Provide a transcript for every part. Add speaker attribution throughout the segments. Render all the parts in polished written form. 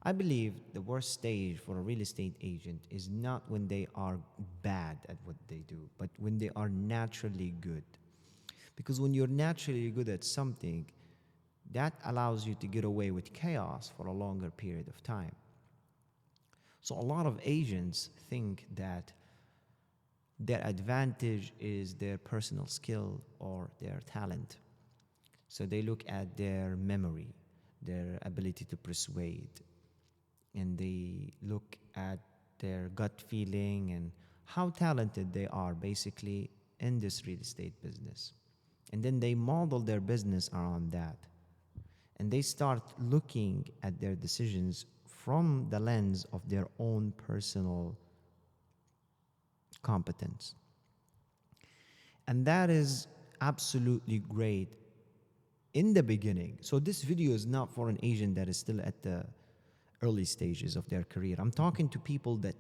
Speaker 1: I believe the worst stage for a real estate agent is not when they are bad at what they do, but when they are naturally good. Because when you're naturally good at something, that allows you to get away with chaos for a longer period of time. So a lot of agents think that their advantage is their personal skill or their talent. So they look at their memory, their ability to persuade, and they look at their gut feeling and how talented they are basically in this real estate business. And then they model their business around that. And they start looking at their decisions from the lens of their own personal competence. And that is absolutely great in the beginning. So this video is not for an agent that is still at the early stages of their career. I'm talking to people that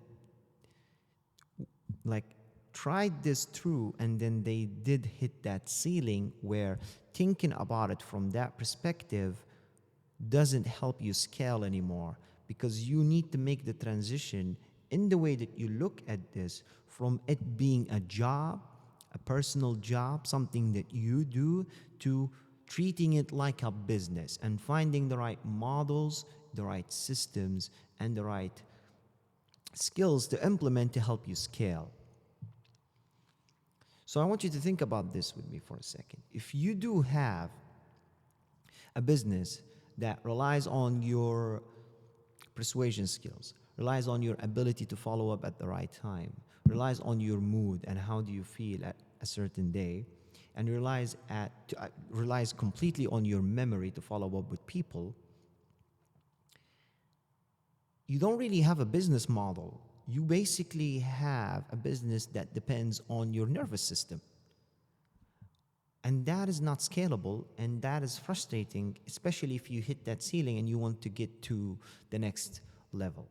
Speaker 1: like tried this through and then they did hit that ceiling where thinking about it from that perspective doesn't help you scale anymore, because you need to make the transition in the way that you look at this from it being a job, a personal job, something that you do, to treating it like a business and finding the right models, the right systems, and the right skills to implement to help you scale. So I want you to think about this with me for a second. If you do have a business that relies on your persuasion skills, relies on your ability to follow up at the right time, relies on your mood and how do you feel at a certain day, and relies completely on your memory to follow up with people, you don't really have a business model. You basically have a business that depends on your nervous system. And that is not scalable, and that is frustrating, especially if you hit that ceiling and you want to get to the next level.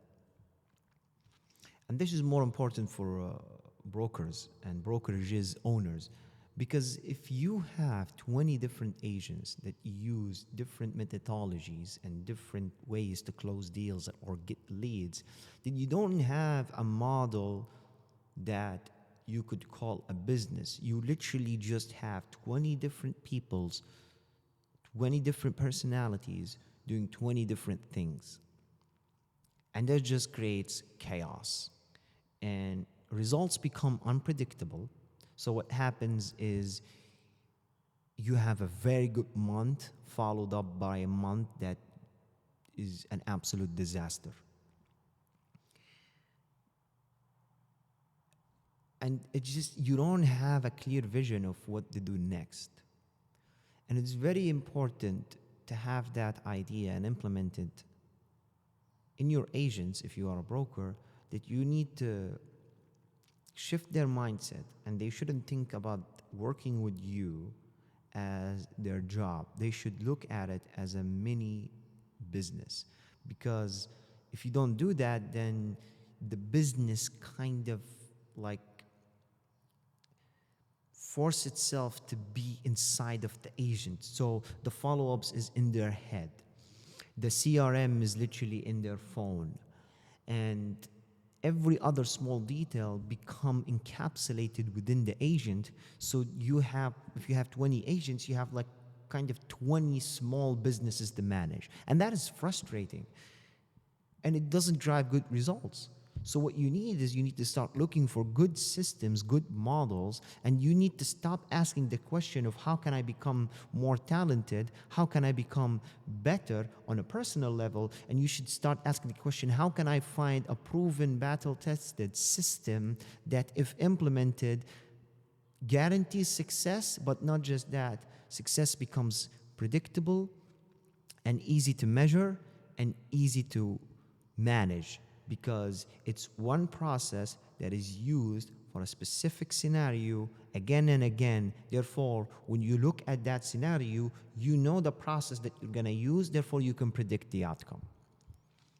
Speaker 1: And this is more important for brokers and brokerages owners, because if you have 20 different agents that use different methodologies and different ways to close deals or get leads, then you don't have a model that you could call a business. You literally just have 20 different people's, 20 different personalities doing 20 different things. And that just creates chaos. And results become unpredictable. So what happens is you have a very good month followed up by a month that is an absolute disaster. And it's just, you don't have a clear vision of what to do next. And it's very important to have that idea and implement it in your agents, if you are a broker, that you need to shift their mindset, and they shouldn't think about working with you as their job. They should look at it as a mini business, because if you don't do that, then the business kind of like force itself to be inside of the agent. So the follow-ups is in their head. The CRM is literally in their phone. And every other small detail become encapsulated within the agent. So you have, if you have 20 agents, you have like kind of 20 small businesses to manage. And that is frustrating. And it doesn't drive good results. So what you need is you need to start looking for good systems, good models, and you need to stop asking the question of how can I become more talented? How can I become better on a personal level? And you should start asking the question, how can I find a proven, battle-tested system that, if implemented, guarantees success, but not just that, success becomes predictable and easy to measure and easy to manage, because it's one process that is used for a specific scenario again and again. Therefore, when you look at that scenario, you know the process that you're going to use, therefore you can predict the outcome.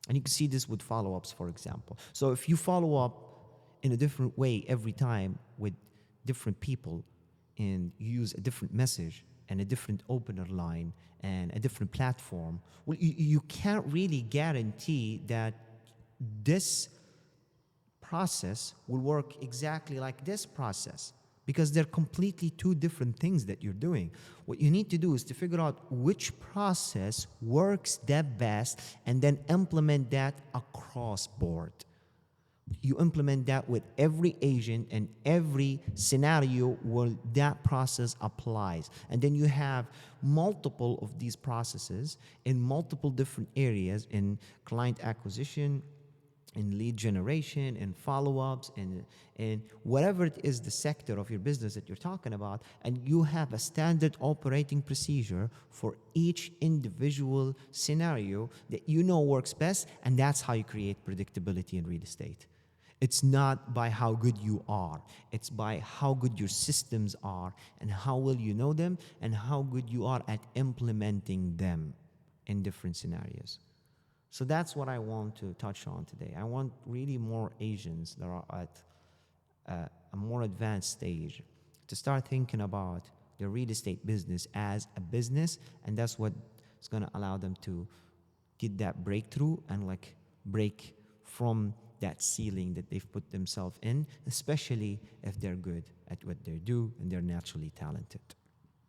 Speaker 1: And you can see this with follow-ups, for example. So if you follow up in a different way every time with different people and you use a different message and a different opener line and a different platform, well, you can't really guarantee that this process will work exactly like this process, because they're completely two different things that you're doing. What you need to do is to figure out which process works the best and then implement that across board. You implement that with every agent and every scenario where that process applies. And then you have multiple of these processes in multiple different areas, in client acquisition, in lead generation, in follow-ups, in whatever it is, the sector of your business that you're talking about, and you have a standard operating procedure for each individual scenario that you know works best, and that's how you create predictability in real estate. It's not by how good you are. It's by how good your systems are and how well you know them and how good you are at implementing them in different scenarios. So that's what I want to touch on today. I want really more Asians that are at a more advanced stage to start thinking about their real estate business as a business, and that's what is going to allow them to get that breakthrough and like break from that ceiling that they've put themselves in, especially if they're good at what they do and they're naturally talented.